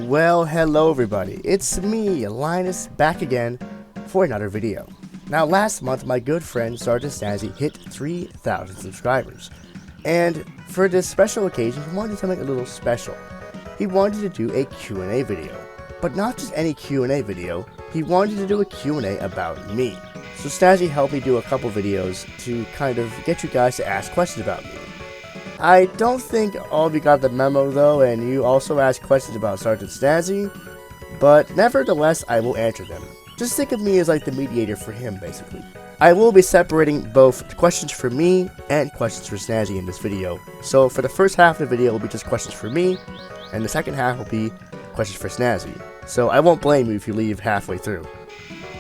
Well, hello everybody, it's me, Linus, back again for another video. Now last month my good friend Sergeant Snazzy hit 3,000 subscribers, and for this special occasion he wanted something a little special. He wanted to do a Q&A video, but not just any Q&A video, he wanted to do a Q&A about me. So Snazzy helped me do a couple videos to kind of get you guys to ask questions about me. I don't think all of you got the memo though, and you also asked questions about Sergeant Snazzy, but nevertheless I will answer them. Just think of me as like the mediator for him basically. I will be separating both questions for me and questions for Snazzy in this video. So for the first half of the video will be just questions for me, and the second half will be questions for Snazzy. So I won't blame you if you leave halfway through.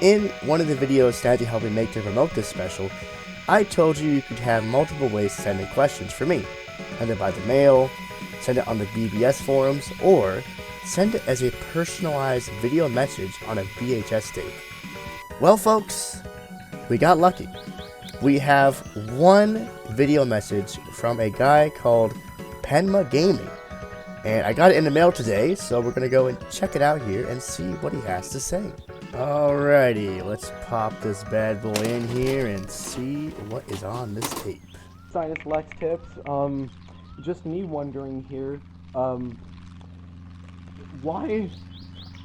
In one of the videos Snazzy helped me make to promote this special, I told you could have multiple ways to send in questions for me. Send it by the mail, send it on the BBS forums, or send it as a personalized video message on a VHS tape. Well folks, we got lucky. We have one video message from a guy called Penma Gaming, and I got it in the mail today, so we're gonna go and check it out here and see what he has to say. Alrighty, let's pop this bad boy in here and see what is on this tape. Sinus Lex tips, just me wondering here, why,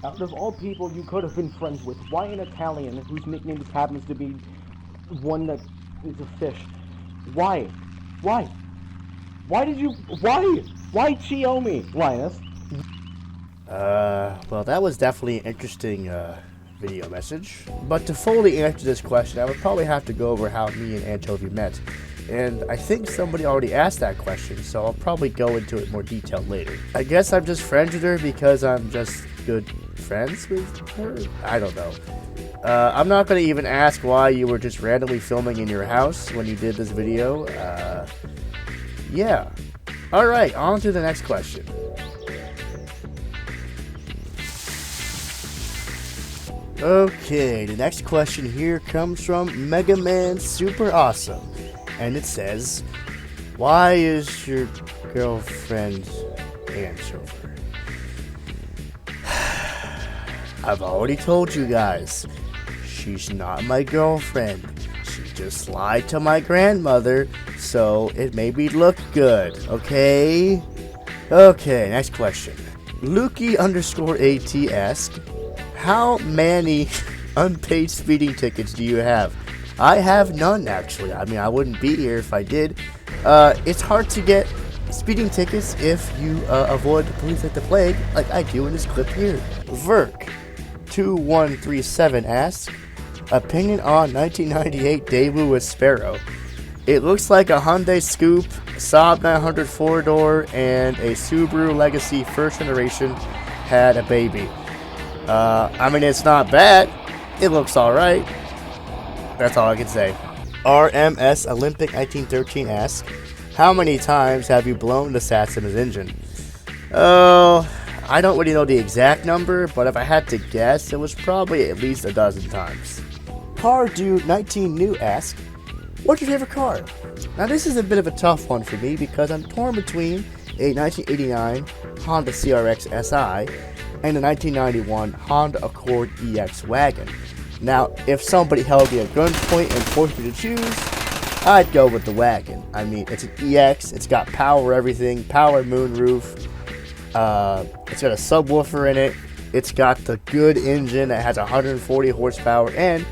out of all people you could have been friends with, why an Italian whose nickname just happens to be one that is a fish? Why? Why? Why did you, why Chiomi, Linus? Well that was definitely an interesting, video message. But to fully answer this question, I would probably have to go over how me and Anchovy met. And I think somebody already asked that question, so I'll probably go into it more detailed later. I guess I'm just friends with her because I'm just good friends with her? I don't know. I'm not going to even ask why you were just randomly filming in your house when you did this video. Yeah. Alright, on to the next question. Okay, the next question here comes from Mega Man Super Awesome. And it says, why is your girlfriend Anchovy? I've already told you guys, she's not my girlfriend. She just lied to my grandmother, so it made me look good, okay? Okay, next question. Lukey_AT asks, how many unpaid speeding tickets do you have? I have none, actually. I mean, I wouldn't be here if I did. It's hard to get speeding tickets if you avoid the police like the plague, like I do in this clip here. Verk2137 asks, opinion on 1998 Daewoo Espero. It looks like a Hyundai Scoop, Saab 900 4-door, and a Subaru Legacy first generation had a baby. I mean, it's not bad. It looks alright. That's all I can say. RMS Olympic 1913 asks, how many times have you blown the Satsuma's engine? Oh, I don't really know the exact number, but if I had to guess, it was probably at least a dozen times. Car Dude 19 New asks, what's your favorite car? Now this is a bit of a tough one for me because I'm torn between a 1989 Honda CRX SI and a 1991 Honda Accord EX wagon. Now, if somebody held me at gunpoint and forced me to choose, I'd go with the wagon. I mean, it's an EX, it's got power everything, power moonroof, it's got a subwoofer in it, it's got the good engine that has 140 horsepower, and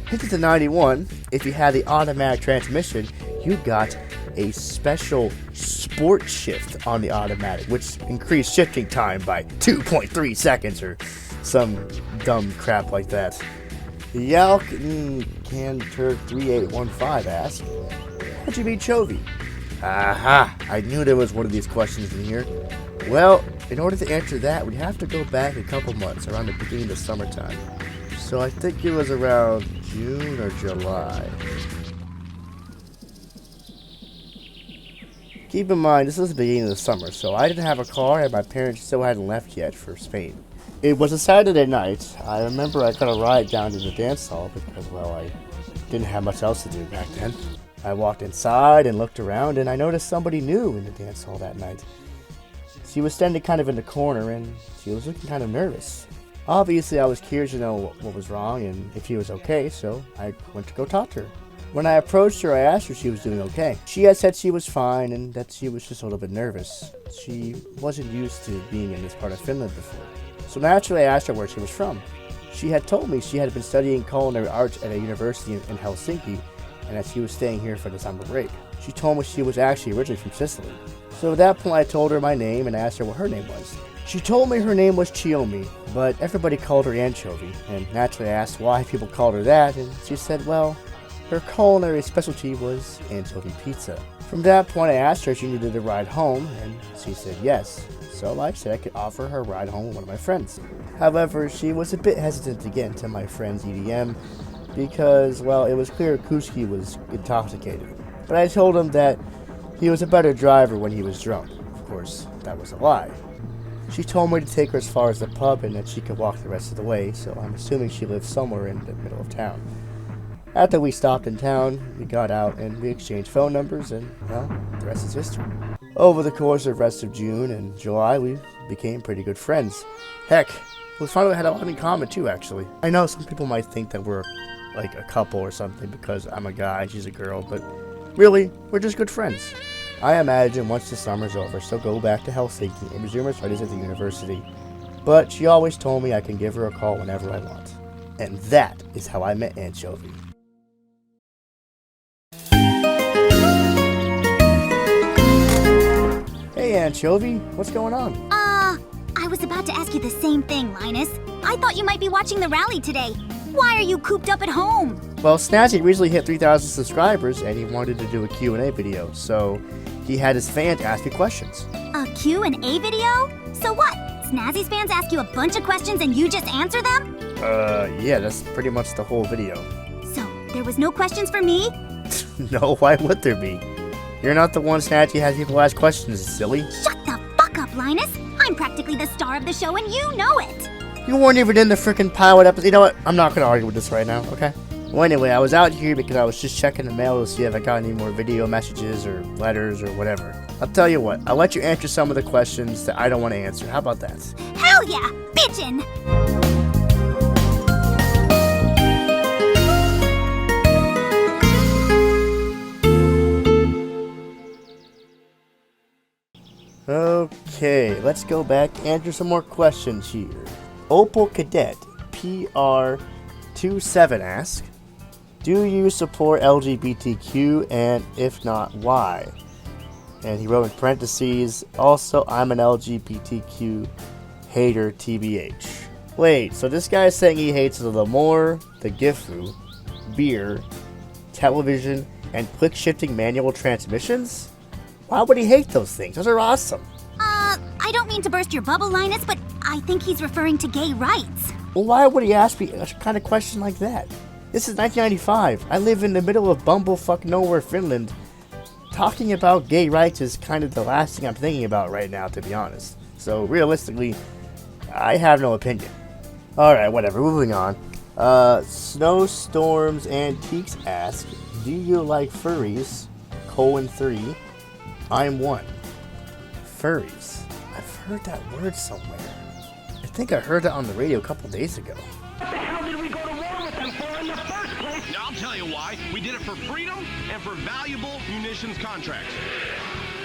hit the 91, if you had the automatic transmission, you got a special sport shift on the automatic, which increased shifting time by 2.3 seconds or some dumb crap like that. Yalk Cantor 3815 asks, how'd you meet Chovy? Aha! I knew there was one of these questions in here. Well, in order to answer that, we'd have to go back a couple months, around the beginning of the summertime. So I think it was around June or July. Keep in mind, this was the beginning of the summer, so I didn't have a car and my parents still hadn't left yet for Spain. It was a Saturday night. I remember I got a ride down to the dance hall because, well, I didn't have much else to do back then. I walked inside and looked around and I noticed somebody new in the dance hall that night. She was standing kind of in the corner and she was looking kind of nervous. Obviously, I was curious to know what was wrong and if he was okay, so I went to go talk to her. When I approached her, I asked her if she was doing okay. She had said she was fine and that she was just a little bit nervous. She wasn't used to being in this part of Finland before. So naturally, I asked her where she was from. She had told me she had been studying culinary arts at a university in Helsinki and that she was staying here for the summer break. She told me she was actually originally from Sicily. So at that point, I told her my name and asked her what her name was. She told me her name was Chiomi, but everybody called her Anchovy, and naturally I asked why people called her that, and she said, well, her culinary specialty was anchovy pizza. From that point, I asked her if she needed a ride home, and she said yes. So I said I could offer her a ride home with one of my friends. However, she was a bit hesitant to get into my friend's EDM because, well, it was clear Kuski was intoxicated. But I told him that he was a better driver when he was drunk. Of course, that was a lie. She told me to take her as far as the pub and that she could walk the rest of the way, so I'm assuming she lived somewhere in the middle of town. After we stopped in town, we got out and we exchanged phone numbers and, well, the rest is history. Over the course of the rest of June and July, we became pretty good friends. Heck, we finally had a lot in common too, actually. I know some people might think that we're like a couple or something because I'm a guy, she's a girl, but really, we're just good friends. I imagine once the summer's over, she'll go back to Helsinki and resume her studies at the university. But she always told me I can give her a call whenever I want. And that is how I met Anchovy. Hey Anchovy, what's going on? I was about to ask you the same thing, Linus. I thought you might be watching the rally today. Why are you cooped up at home? Well, Snazzy recently hit 3,000 subscribers and he wanted to do a Q&A video, so he had his fans ask me questions. A Q&A video? So what? Snazzy's fans ask you a bunch of questions and you just answer them? Yeah, that's pretty much the whole video. So, there was no questions for me? No, why would there be? You're not the one Snazzy has people ask questions, silly. Shut the fuck up, Linus! I'm practically the star of the show and you know it! You weren't even in the freaking pilot episode. You know what? I'm not gonna argue with this right now, okay? Well, anyway, I was out here because I was just checking the mail to see if I got any more video messages or letters or whatever. I'll tell you what, I'll let you answer some of the questions that I don't want to answer. How about that? Hell yeah! Bitchin! Okay, let's go back and answer some more questions here. Opal Cadet PR27 asks, do you support LGBTQ and if not, why? And he wrote in parentheses, also I'm an LGBTQ hater TBH. Wait, so this guy is saying he hates the Lemoore, the Gifu, beer, television, and quick shifting manual transmissions? Why would he hate those things? Those are awesome. I don't mean to burst your bubble, Linus, but I think he's referring to gay rights. Well, why would he ask me a kind of question like that? This is 1995. I live in the middle of bumblefuck nowhere, Finland. Talking about gay rights is kind of the last thing I'm thinking about right now, to be honest. So, realistically, I have no opinion. Alright, whatever, moving on. Snowstorms Antiques ask, do you like furries? :3. I'm one. Furries. I've heard that word somewhere. I think I heard that on the radio a couple days ago. What the hell did we go to war with them for in the first place? Now, I'll tell you why. We did it for freedom and for valuable munitions contracts.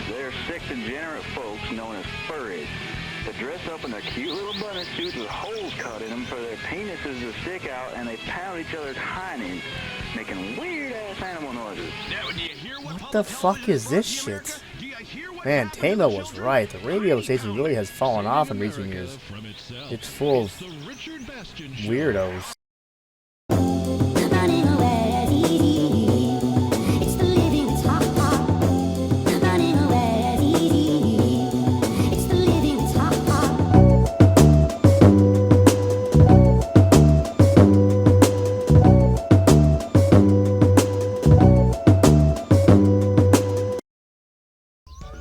They're sick, degenerate folks known as furries that dress up in their cute little bunny suits with holes cut in them for their penises to stick out, and they pound each other's hinds, making weird-ass animal noises. Now, do you hear What the fuck is this shit? Man, Tamo was right. The radio station really has fallen off in recent years. It's full of weirdos.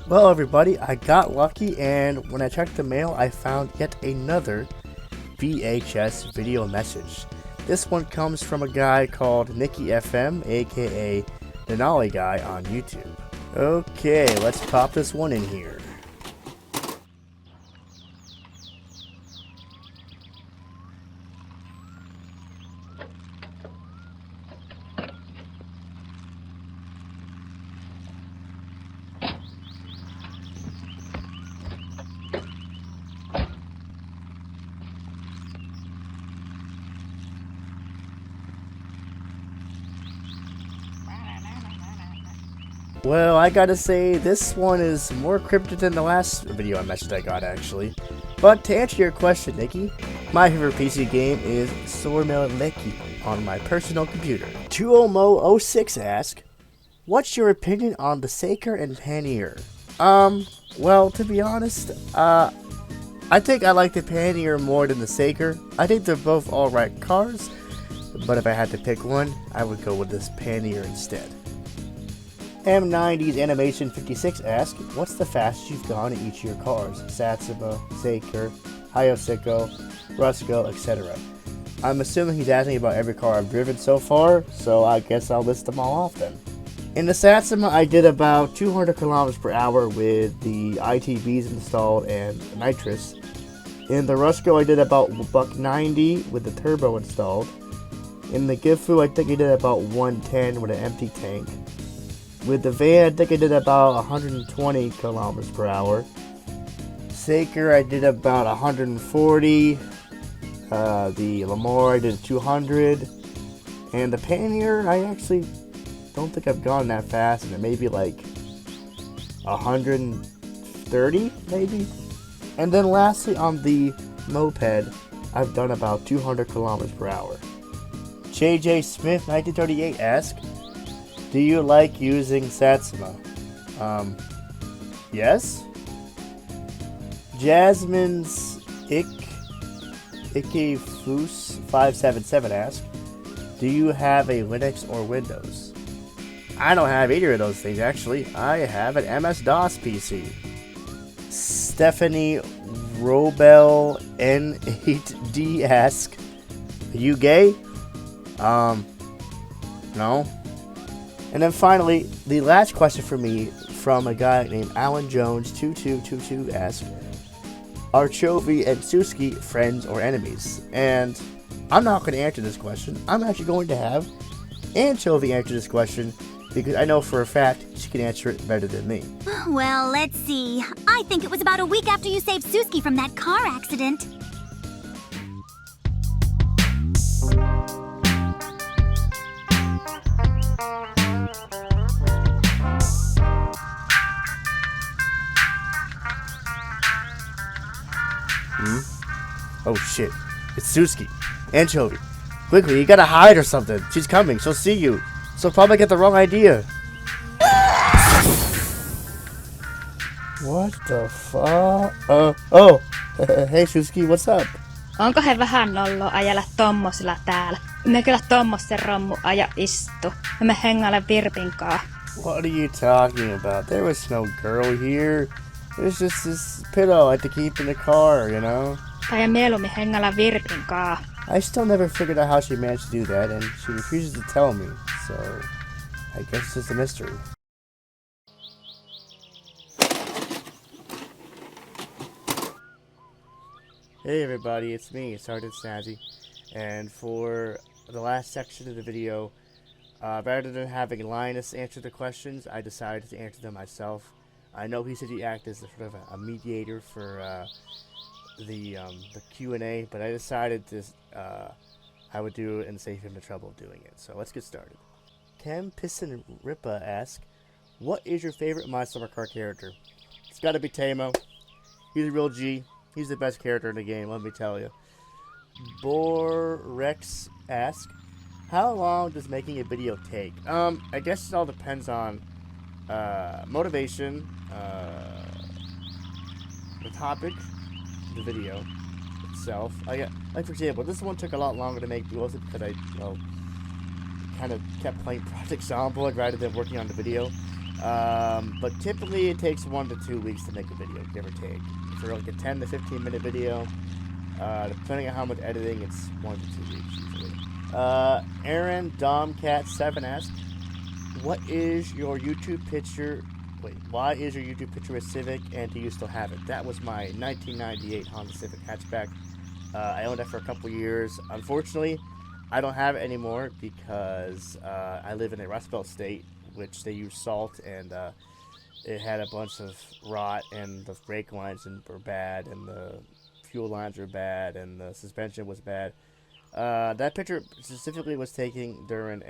Well, everybody, I got lucky, and when I checked the mail, I found yet another VHS video message. This one comes from a guy called Nicky FM, aka Denali Guy on YouTube. Okay, let's pop this one in here. Well, I gotta say, this one is more cryptic than the last video I mentioned I got, actually. But to answer your question, Nikki, my favorite PC game is Sormeleki on my personal computer. 2omo06 asks, what's your opinion on the Saker and Panier? Well, to be honest, I think I like the Panier more than the Saker. I think they're both alright cars, but if I had to pick one, I would go with this Panier instead. M90's Animation 56 asks, what's the fastest you've gone in each of your cars? Satsuma, Saker, Hayosiko, Rusko, etc. I'm assuming he's asking about every car I've driven so far, so I guess I'll list them all off then. In the Satsuma, I did about 200 kilometers per hour with the ITBs installed and nitrous. In the Rusko, I did about $190 with the turbo installed. In the Gifu, I think I did about 110 with an empty tank. With the van, I think I did about 120 kilometers per hour. Saker, I did about 140. The Lamore, I did 200. And the Panier, I actually don't think I've gone that fast, and it may be like 130, maybe. And then lastly, on the moped, I've done about 200 kilometers per hour. JJ Smith 1938 asks, do you like using Satsuma? Yes. Jasmine's Ikefus 577 asks, do you have a Linux or Windows? I don't have either of those things, actually. I have an MS-DOS PC. Stephanie Robel N8D asks, are you gay? No. And then finally, the last question for me from a guy named Alan Jones 2222 asks, are Anchovy and Suski friends or enemies? And I'm not going to answer this question. I'm actually going to have Anchovy answer this question because I know for a fact she can answer it better than me. Well, let's see. I think it was about a week after you saved Suski from that car accident. Oh shit, it's Suski. Anchovy. Quickly, you gotta hide or something. She's coming, she'll see you. So probably get the wrong idea. What the fuck? Hey Suski, what's up? Onko he vähän noloa ajella tommosilla täällä? Me kyllä tommossen rommu aja istu. Ja me hengaile Virpin kaa. What are you talking about? There was no girl here. There's just this pillow I had to keep in the car, you know? Tai mieluummin hengailla Virpin kaa. I still never figured out how she managed to do that, and she refuses to tell me, so I guess it's just a mystery. Hey everybody, it's me, Sergeant Snazzy, and for the last section of the video, rather than having Linus answer the questions, I decided to answer them myself. I know he said he acted as sort of a mediator for the Q&A, but I decided to I would do it and save him the trouble of doing it. So let's get started. Tem Piston Ripa asks, what is your favorite My Summer Car character? It's gotta be Tamo. He's a real G. He's the best character in the game, let me tell you. Borex asks, how long does making a video take? I guess it all depends on motivation, the topic, the video itself. Like for example, this one took a lot longer to make mostly because I, kind of kept playing Project Zomboid rather than working on the video. But typically it takes 1 to 2 weeks to make a video, give or take. For like a 10 to 15 minute video, depending on how much editing, it's 1 to 2 weeks usually. Aaron Domcat7 asks, what is your YouTube picture? Why is your YouTube picture a Civic, and do you still have it? That was my 1998 Honda Civic hatchback. I owned that for a couple years. Unfortunately, I don't have it anymore because I live in a Rust Belt state, which they use salt, and it had a bunch of rot, and the brake lines were bad, and the fuel lines were bad, and the suspension was bad. That picture specifically was taken during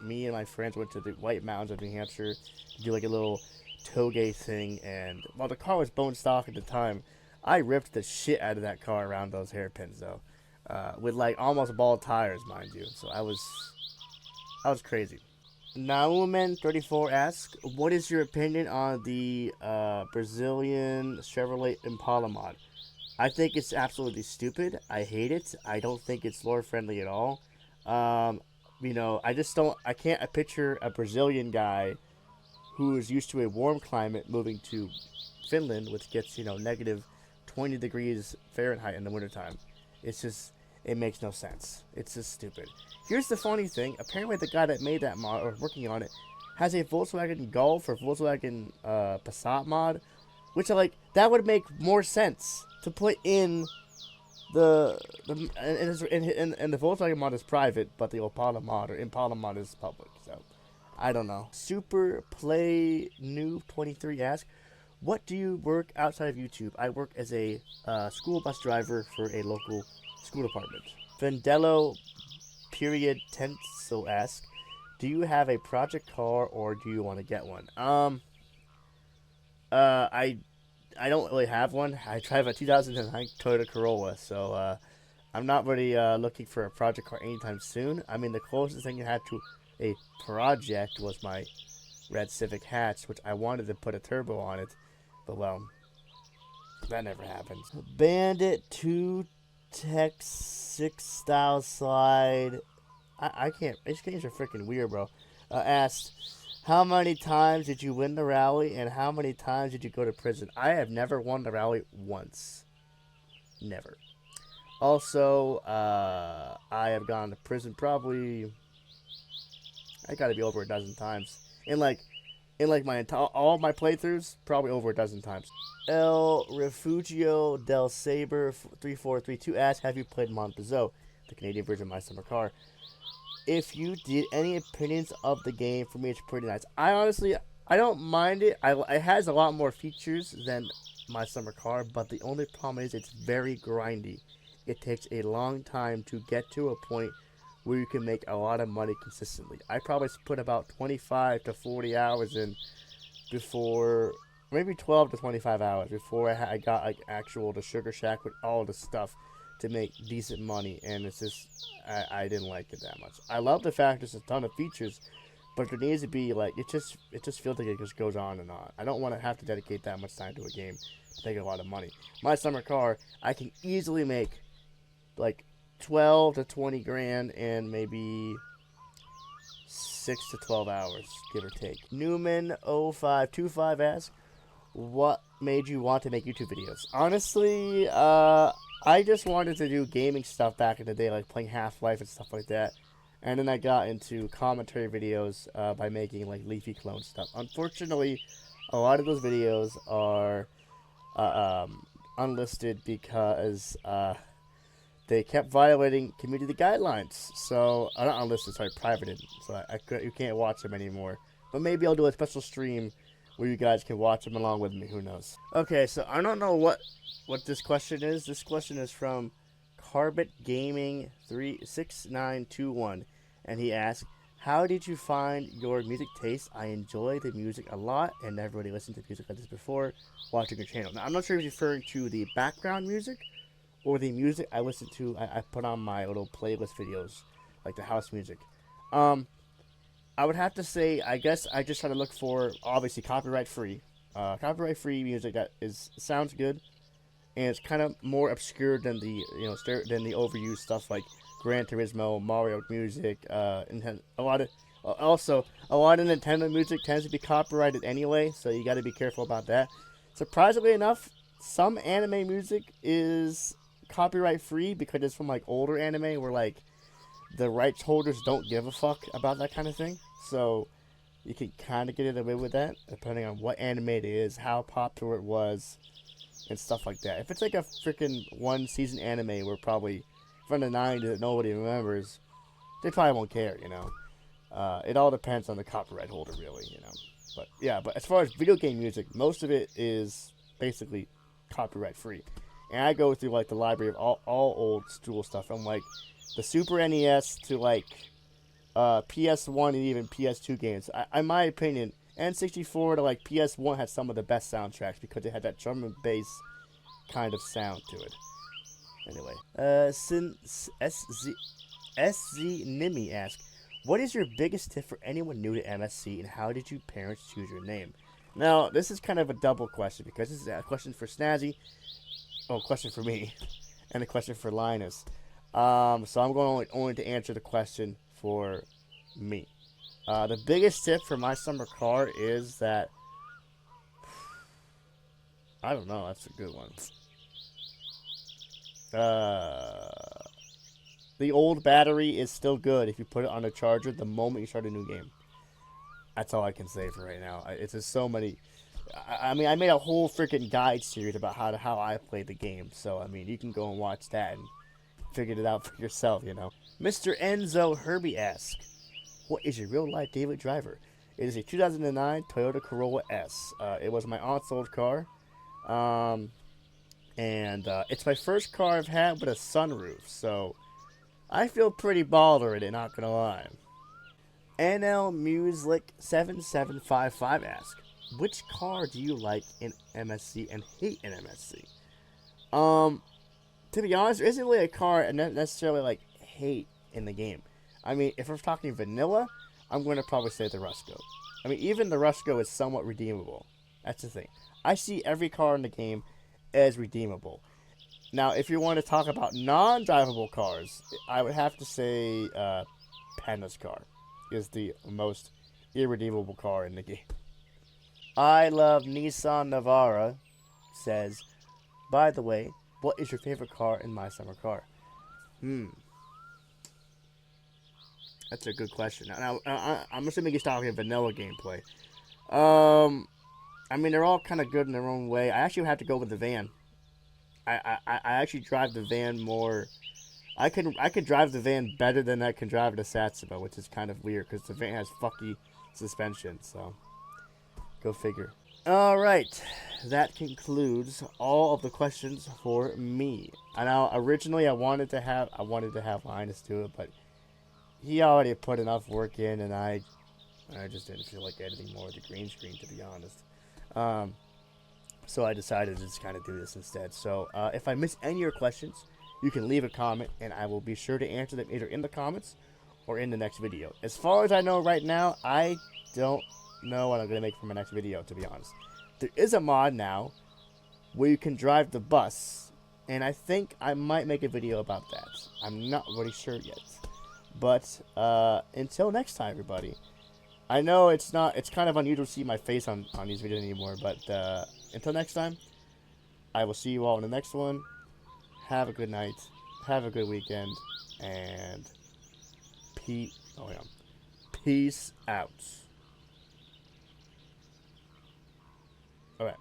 me and my friends went to the White Mountains of New Hampshire to do like a little toge thing, and while the car was bone stock at the time, I ripped the shit out of that car around those hairpins though, with like almost bald tires, mind you. So I was crazy. Nauman34 asks, what is your opinion on the Brazilian Chevrolet Impala mod? I think it's absolutely stupid. I hate it. I don't think it's lore friendly at all. I can't picture a Brazilian guy who is used to a warm climate moving to Finland, which gets, negative 20 degrees Fahrenheit in the wintertime. It makes no sense. It's just stupid. Here's the funny thing. Apparently the guy that made that mod, or working on it, has a Volkswagen Golf or Volkswagen Passat mod, which that would make more sense to put in and the Volkswagen mod is private, but the Impala mod is public. So I don't know. Super Play Noob 23 asks, what do you work outside of YouTube? I work as a school bus driver for a local school department. Vendello period Tenso asks, do you have a project car or do you want to get one? I don't really have one. I drive a 2009 Toyota Corolla, so I'm not really looking for a project car anytime soon. I mean, the closest thing I had to a project was my red Civic Hatch, which I wanted to put a turbo on it, but well, that never happened. Bandit 2 Tech 6 style slide. I can't. These games are freaking weird, bro. Asked, how many times did you win the rally and how many times did you go to prison? I have never won the rally once. Never. Also, I have gone to prison probably, I gotta be over a dozen times. In my all of my playthroughs, probably over a dozen times. El Refugio del Saber 3432 asks, have you played Montpezzo, the Canadian version of My Summer Car? If you did, any opinions of the game? For me, it's pretty nice. I don't mind it. It has a lot more features than My Summer Car, but the only problem is it's very grindy. It takes a long time to get to a point where you can make a lot of money consistently. I probably put about 25 to 40 hours in before, maybe 12 to 25 hours before I got the Sugar Shack with all the stuff to make decent money, and it's just, I didn't like it that much. I love the fact there's a ton of features, but there needs to be, it just feels like it just goes on and on. I don't want to have to dedicate that much time to a game to make a lot of money. My Summer Car, I can easily make, 12 to 20 grand in maybe 6 to 12 hours, give or take. Newman0525 asks, what made you want to make YouTube videos? Honestly, I just wanted to do gaming stuff back in the day, like playing Half-Life and stuff like that. And then I got into commentary videos by making Leafy Clone stuff. Unfortunately, a lot of those videos are unlisted because they kept violating community guidelines. So, not unlisted, sorry, privated. So you can't watch them anymore. But maybe I'll do a special stream where you guys can watch them along with me. Who knows? Okay, so I don't know what this question is. This question is from Carbit Gaming 36921, and he asks, how did you find your music taste? I enjoy the music a lot and never really listened to music like this before watching your channel. Now, I'm not sure if he's referring to the background music or the music I listen to. I put on my little playlist videos, like the house music. I would have to say, I guess I just try to look for, obviously, copyright-free music that sounds good, and it's kind of more obscure than the overused stuff like Gran Turismo, Mario music, and a lot of Nintendo music tends to be copyrighted anyway, so you got to be careful about that. Surprisingly enough, some anime music is copyright-free because it's from older anime where the rights holders don't give a fuck about that kind of thing. So you can kind of get it away with that, depending on what anime it is, how popular it was, and stuff like that. If it's a freaking one-season anime where probably from the 90s that nobody remembers, they probably won't care, It all depends on the copyright holder, really, But yeah, but as far as video game music, most of it is basically copyright-free. And I go through the library of all old school stuff. I'm the Super NES to like PS1 and even PS2 games. In my opinion, N64 to like PS1 had some of the best soundtracks because it had that drum and bass kind of sound to it. Anyway, SZ Nimi asks, what is your biggest tip for anyone new to MSC, and how did your parents choose your name? Now, this is kind of a double question because this is a question for Snazzy, a question for me, and a question for Linus. So I'm going only to answer the question for me. The biggest tip for my summer car is that, I don't know, that's a good one. The old battery is still good if you put it on a charger the moment you start a new game. That's all I can say for right now. It's just so many. I mean, I made a whole freaking guide series about how I play the game. So, I mean, you can go and watch that and figure it out for yourself, you know. Mr. Enzo Herbie asks, what is your real-life daily driver? It is a 2009 Toyota Corolla S. It was my aunt's old car. It's my first car I've had with a sunroof, so I feel pretty baller in it, not gonna lie. NL Music 7755 asks, which car do you like in MSC and hate in MSC? To be honest, there isn't really a car I necessarily like hate in the game. I mean, if we're talking vanilla, I'm going to probably say the Rusko. I mean, even the Rusko is somewhat redeemable. That's the thing. I see every car in the game as redeemable. Now, if you want to talk about non-drivable cars, I would have to say Panda's car is the most irredeemable car in the game. I love Nissan Navara says, by the way, what is your favorite car in my summer car? That's a good question. Now, I'm assuming he's talking vanilla gameplay. I mean, they're all kind of good in their own way. I actually have to go with the van. I actually drive the van more. I could drive the van better than I can drive the Satsuma, which is kind of weird because the van has fucky suspension. So, go figure. All right, that concludes all of the questions for me. I know originally I wanted to have Linus do it, but he already put enough work in, and I just didn't feel like editing more of the green screen, to be honest. So I decided to just kind of do this instead. So if I miss any of your questions, you can leave a comment, and I will be sure to answer them either in the comments or in the next video. As far as I know right now, I don't know what I'm going to make for my next video, to be honest. There is a mod now where you can drive the bus, and I think I might make a video about that. I'm not really sure yet. But until next time, everybody. I know it's kind of unusual to see my face on these videos anymore, but until next time, I will see you all in the next one. Have a good night, have a good weekend, and peace out. Alright.